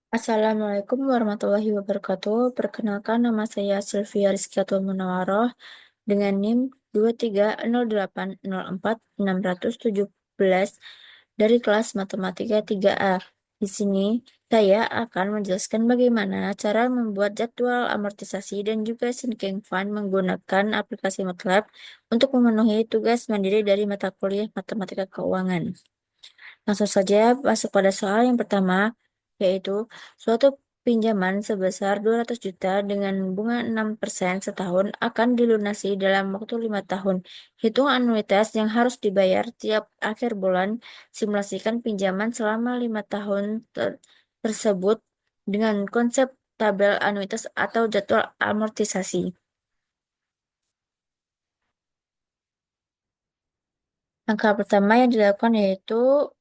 Assalamualaikum warahmatullahi wabarakatuh. Perkenalkan, nama saya Sylvia Rizkyatul Munawaroh dengan NIM 230404617 dari kelas Matematika 3A. Di sini saya akan menjelaskan bagaimana cara membuat jadwal amortisasi dan juga sinking fund menggunakan aplikasi MATLAB untuk memenuhi tugas mandiri dari mata kuliah Matematika Keuangan. Langsung saja masuk pada soal yang pertama, yaitu suatu pinjaman sebesar 200 juta dengan bunga 6% setahun akan dilunasi dalam waktu 5 tahun. Hitung anuitas yang harus dibayar tiap akhir bulan. Simulasikan pinjaman selama 5 tahun tersebut dengan konsep tabel anuitas atau jadwal amortisasi. Langkah pertama yang dilakukan yaitu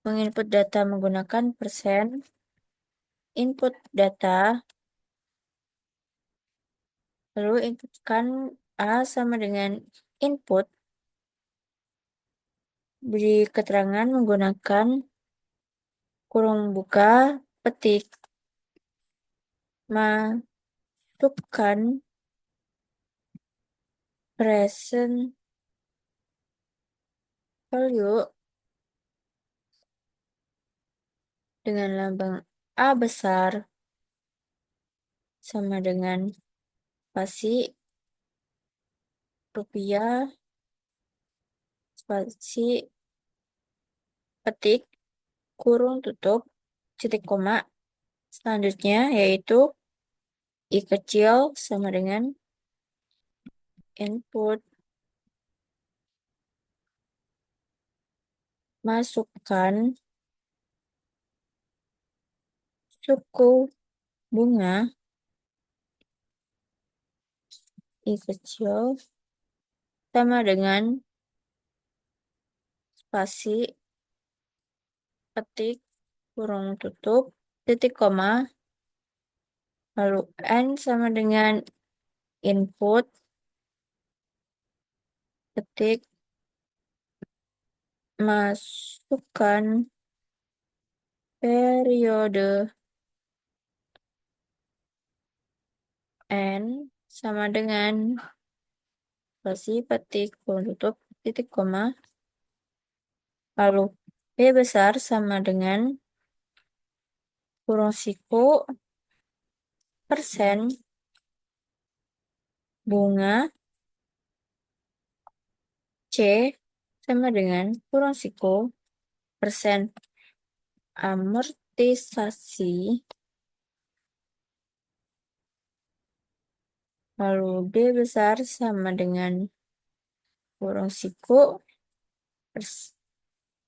menginput data menggunakan persen, input data, lalu inputkan A sama dengan input, beri keterangan menggunakan kurung buka, petik, masukkan present value dengan lambang A besar sama dengan spasi rupiah, spasi petik, kurung tutup, titik koma. Selanjutnya yaitu I kecil sama dengan input, masukkan suku bunga I kecil sama dengan spasi petik kurung tutup titik koma, lalu N sama dengan input petik, masukkan periode N sama dengan spasi petik kurung tutup titik koma, lalu B besar sama dengan kurung siku persen bunga C sama dengan kurung siku persen amortisasi, lalu D besar sama dengan kurung siku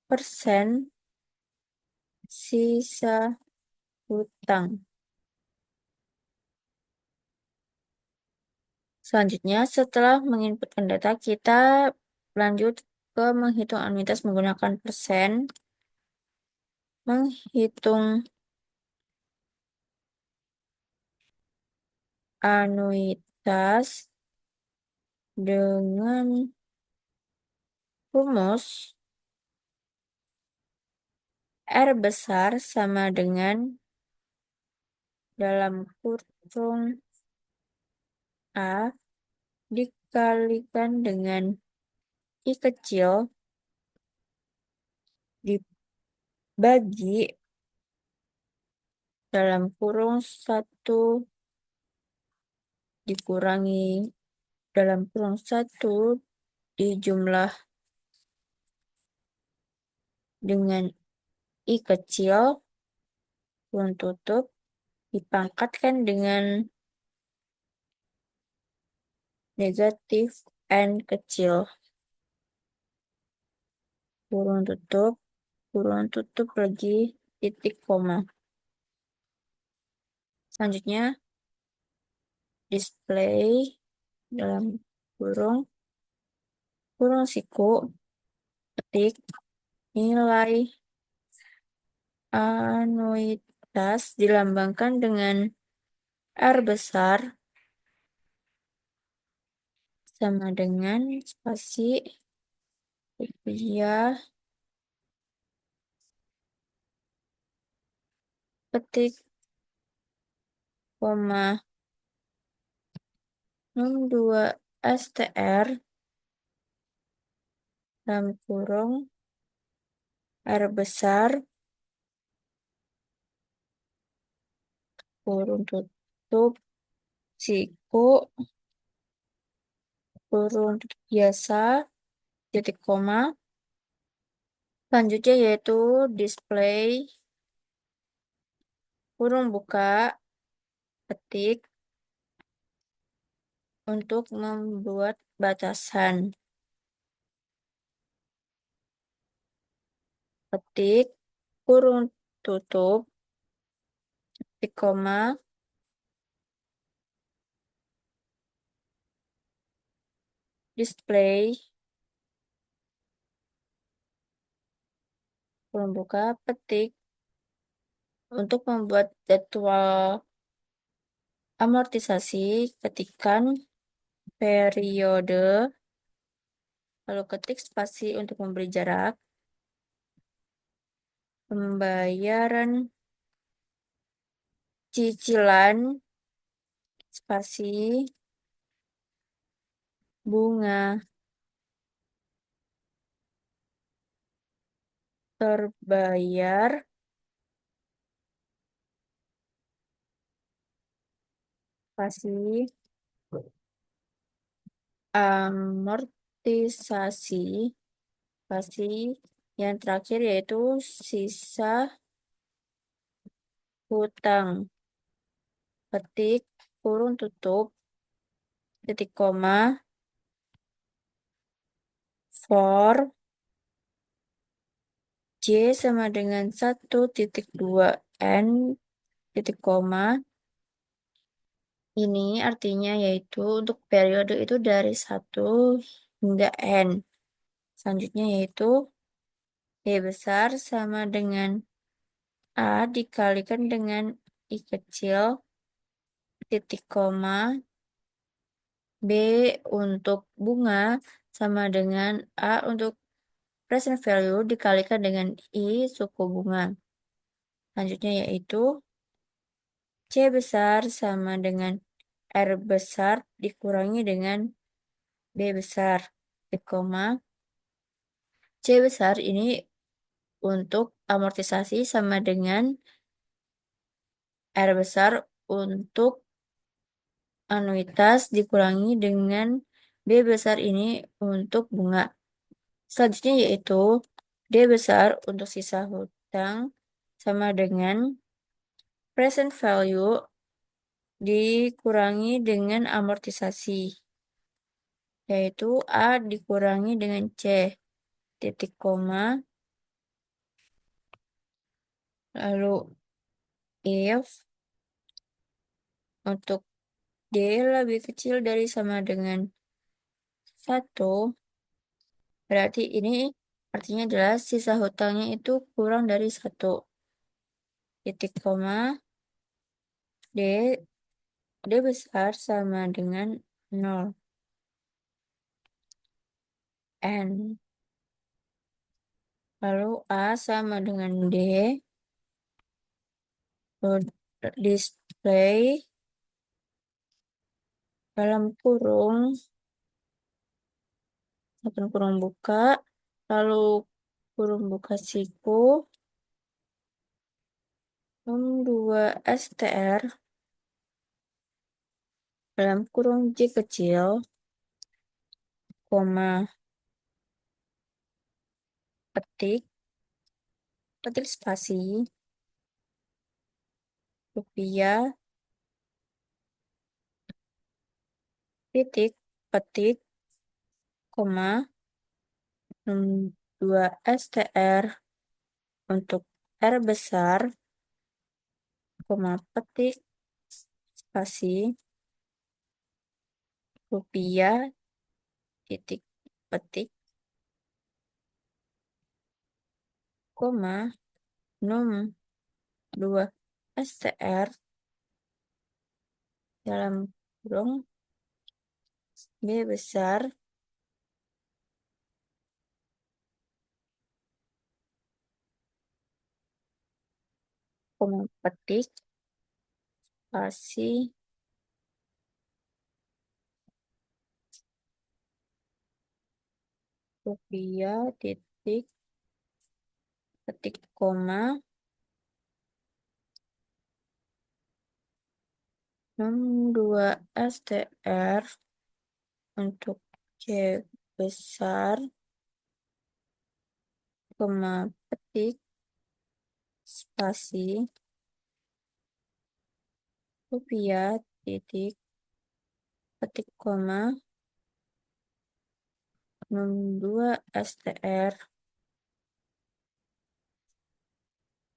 persen sisa hutang. Selanjutnya, setelah menginputkan data, kita lanjut ke menghitung anuitas menggunakan persen. Menghitung anuitas dengan rumus R besar sama dengan dalam kurung A dikalikan dengan I kecil dibagi dalam kurung 1 dikurangi dalam kurung 1 dijumlah dengan I kecil kurung tutup dipangkatkan dengan negatif N kecil kurung tutup lagi titik koma. Selanjutnya display dalam kurung siku petik nilai anuitas dilambangkan dengan R besar sama dengan spasi rupiah petik, koma, num 2 str, dalam kurung, R besar, kurung tutup, siku, kurung tutup biasa, titik koma. Selanjutnya yaitu display, kurung buka, ketik, untuk membuat batasan. Ketik, kurung tutup, titik koma, display, kurung buka, petik, untuk membuat jadwal amortisasi, ketikkan periode, lalu ketik spasi untuk memberi jarak, pembayaran cicilan, spasi, bunga terbayar, spasi, amortisasi, spasi, yang terakhir yaitu sisa hutang, ketik, kurung tutup, titik koma, for J sama dengan 1,2 N, titik koma. Ini artinya yaitu untuk periode itu dari 1 hingga N. Selanjutnya yaitu B besar sama dengan A dikalikan dengan I kecil, titik koma. B untuk bunga sama dengan A untuk present value dikalikan dengan I suku bunga. Selanjutnya yaitu C besar sama dengan R besar dikurangi dengan B besar, titik koma. C besar ini untuk amortisasi sama dengan R besar untuk anuitas dikurangi dengan B besar ini untuk bunga. Selanjutnya yaitu D besar untuk sisa hutang sama dengan present value dikurangi dengan amortisasi, yaitu A dikurangi dengan C, titik koma. Lalu if untuk D lebih kecil dari sama dengan 1, berarti ini artinya adalah sisa hutangnya itu kurang dari 1, titik koma. D besar sama dengan 0. N. Lalu A sama dengan D. Lalu display dalam kurung, open kurung buka, lalu kurung buka siku, 2 str, dalam kurung J kecil, koma, petik, petik spasi, rupiah, titik, petik, koma, 2 str untuk R besar, koma, petik, spasi, rupiah, titik, petik, koma, num 2 str dalam kurung B besar, koma petik, spasi, rupiah, titik, ketik koma, 62 STR untuk C besar, koma petik, spasi, rupiah, titik, ketik koma, 62 STR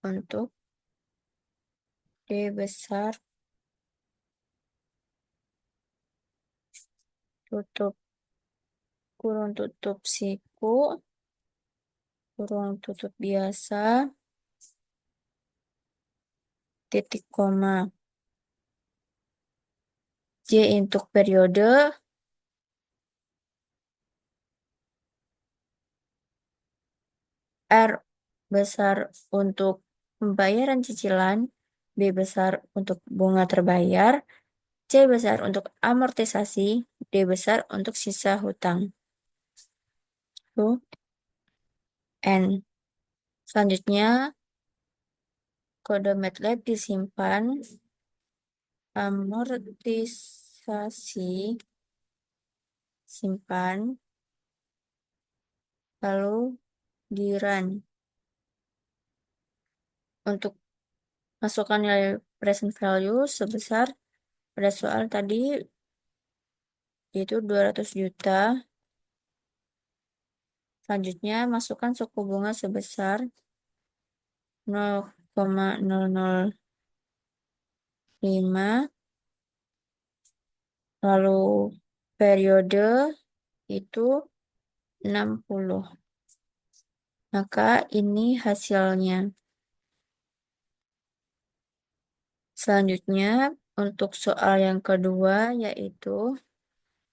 untuk D besar, tutup kurung tutup siku, kurung tutup biasa, titik koma. J untuk periode, R besar untuk pembayaran cicilan, B besar untuk bunga terbayar, C besar untuk amortisasi, D besar untuk sisa hutang. Tuh, N. Selanjutnya, kode MATLAB disimpan, amortisasi, simpan, lalu di run. Untuk masukkan nilai present value sebesar pada soal tadi yaitu 200 juta. Selanjutnya, masukkan suku bunga sebesar 0,005, lalu periode itu 60. Maka ini hasilnya. Selanjutnya, untuk soal yang kedua yaitu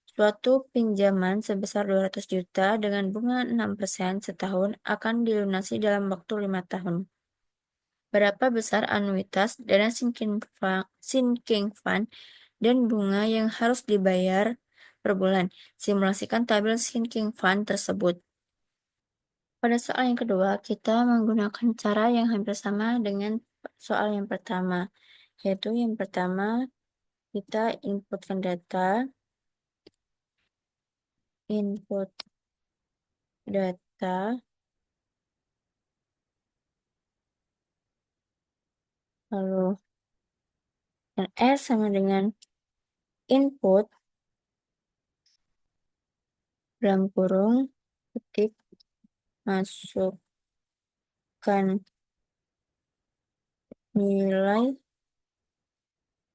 suatu pinjaman sebesar 200 juta dengan bunga 6% setahun akan dilunasi dalam waktu 5 tahun. Berapa besar anuitas dana sinking fund dan bunga yang harus dibayar per bulan? Simulasikan tabel sinking fund tersebut. Pada soal yang kedua, kita menggunakan cara yang hampir sama dengan soal yang pertama, yaitu yang pertama kita inputkan data, input data, lalu dan S sama dengan input dalam kurung ketik masukkan nilai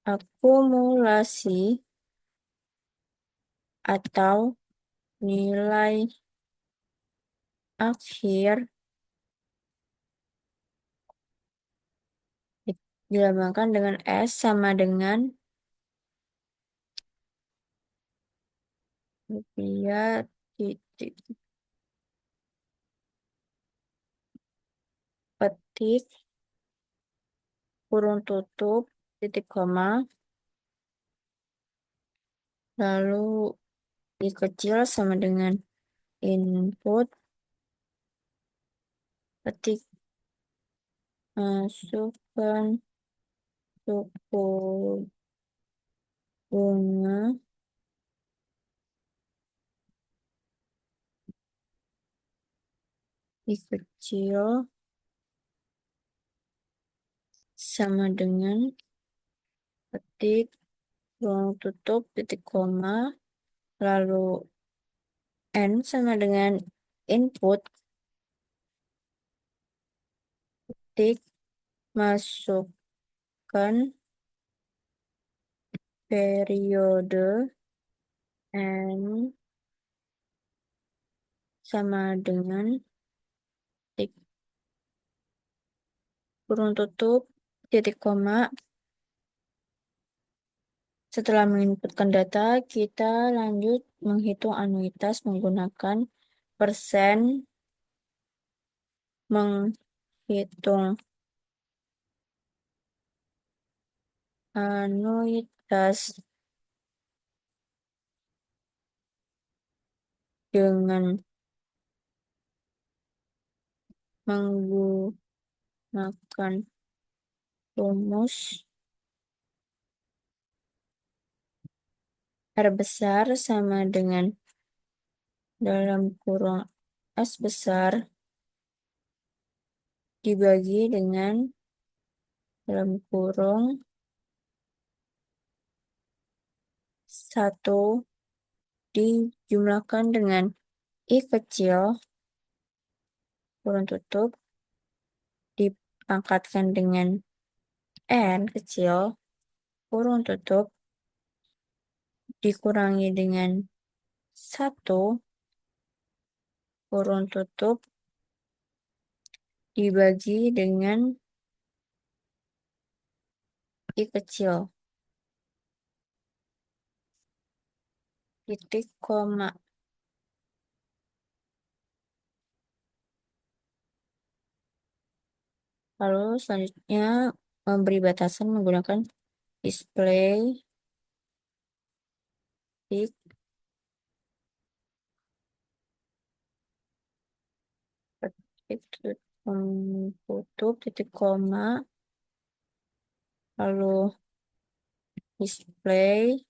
akumulasi atau nilai akhir dilambangkan dengan S sama dengan rupiah titik petik kurung tutup titik koma, lalu dikecil sama dengan input ketik masukkan suku bunga dikecil sama dengan ketik ruang tutup titik koma, lalu N sama dengan input ketik masukkan periode N sama dengan titik kurung tutup titik koma. Setelah menginputkan data, kita lanjut menghitung anuitas menggunakan persen, menghitung anuitas dengan menggunakan rumus R besar sama dengan dalam kurung S besar dibagi dengan dalam kurung 1 dijumlahkan dengan I kecil kurung tutup dipangkatkan dengan N kecil kurung tutup dikurangi dengan 1 kurung tutup dibagi dengan I kecil titik koma. Lalu selanjutnya memberi batasan menggunakan display titik titik tutup titik koma lalu display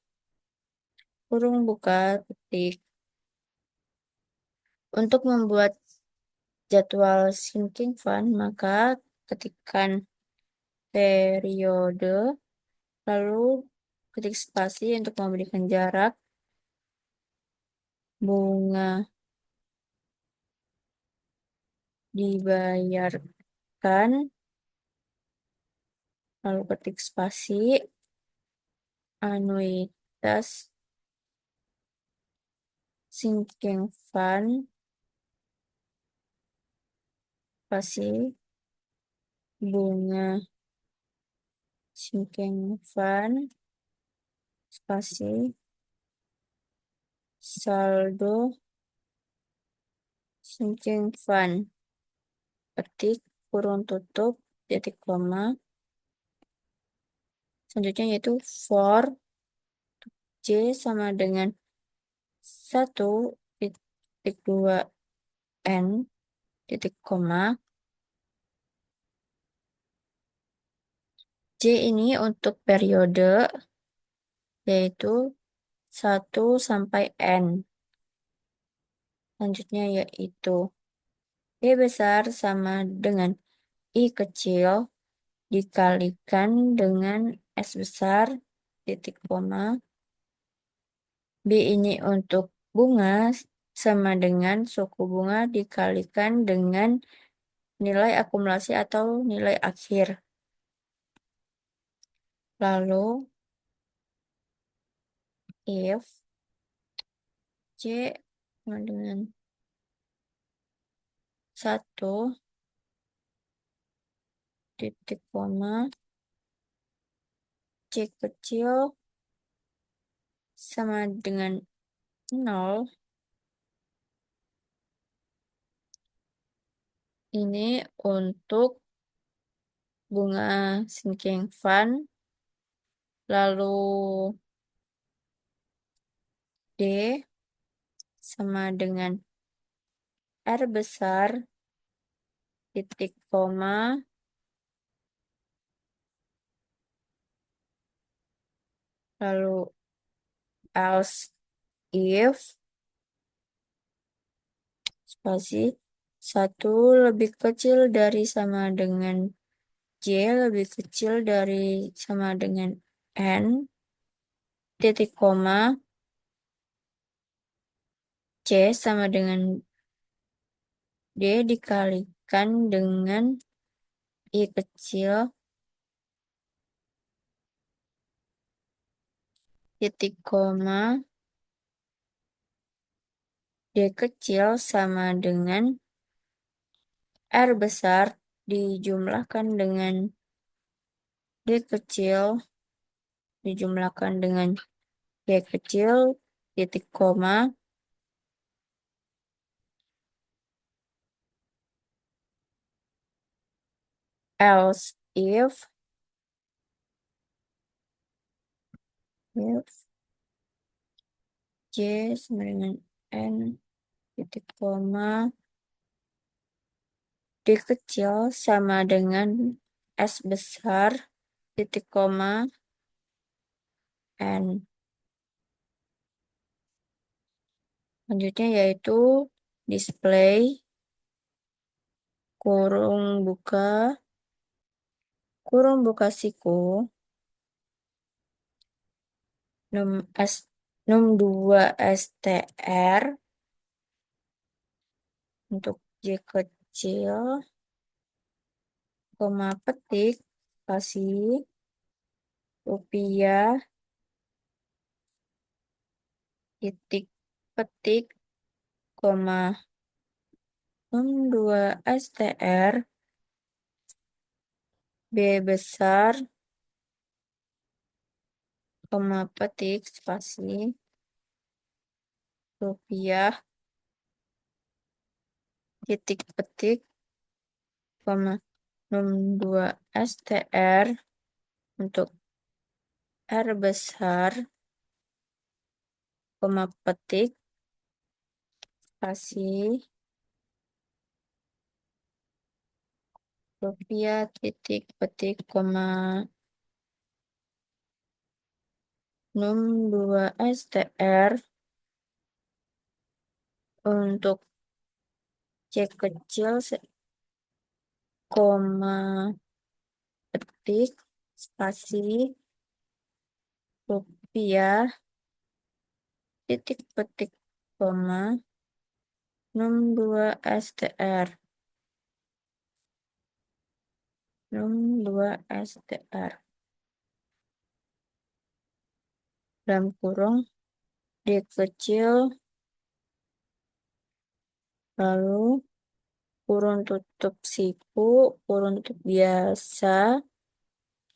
kurung buka titik. Untuk membuat jadwal sinking fund maka ketikkan periode lalu ketik spasi untuk memberikan jarak bunga dibayarkan lalu ketik spasi anuitas sinking fund spasi bunga sinking fund spasi saldo sinking fund ketik kurung tutup titik koma selanjutnya yaitu for J sama dengan 1,2 N titik koma J ini untuk periode yaitu 1 sampai N. Selanjutnya yaitu B besar sama dengan I kecil dikalikan dengan S besar titik koma. B ini untuk bunga sama dengan suku bunga dikalikan dengan nilai akumulasi atau nilai akhir. Lalu if C sama dengan 1 titik koma C kecil sama dengan 0 ini untuk bunga sinking fund lalu D sama dengan R besar titik koma lalu else if spasi 1 lebih kecil dari sama dengan J lebih kecil dari sama dengan N titik koma C sama dengan D dikalikan dengan I kecil titik koma D kecil sama dengan R besar dijumlahkan dengan D kecil dijumlahkan dengan D kecil titik koma else if If Y sama dengan N titik koma D kecil sama dengan S besar titik koma N. Selanjutnya yaitu display kurung buka siku num S num 2 str untuk J kecil koma petik spasi rupiah titik petik koma num 2 str B besar koma petik spasi rupiah titik petik koma num 2 str untuk R besar koma petik spasi rupiah titik petik koma num 2 str untuk C kecil koma petik spasi rupiah titik petik koma num 2 str num 2 str dalam kurung D kecil lalu kurung tutup siku kurung tutup biasa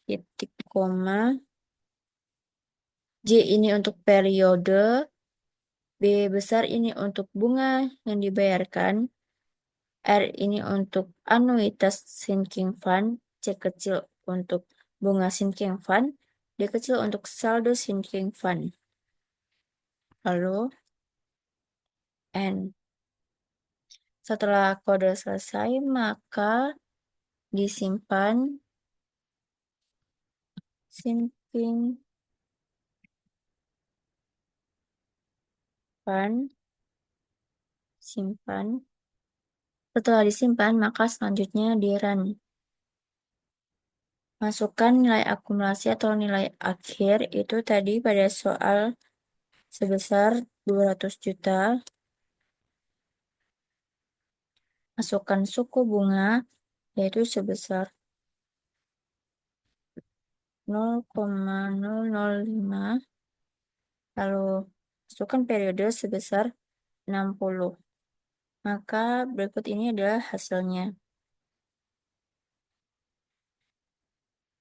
titik koma J ini untuk periode B besar ini untuk bunga yang dibayarkan R ini untuk anuitas sinking fund C kecil untuk bunga sinking fund D kecil untuk saldo sinking fund lalu N. Setelah kode selesai maka disimpan sinking fund simpan. Setelah disimpan, maka selanjutnya di run. Masukkan nilai akumulasi atau nilai akhir itu tadi pada soal sebesar 200 juta. Masukkan suku bunga yaitu sebesar 0,005. Lalu masukkan periode sebesar 60. Maka berikut ini adalah hasilnya.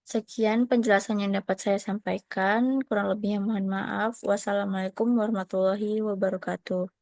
Sekian penjelasan yang dapat saya sampaikan. Kurang lebihnya mohon maaf. Wassalamualaikum warahmatullahi wabarakatuh.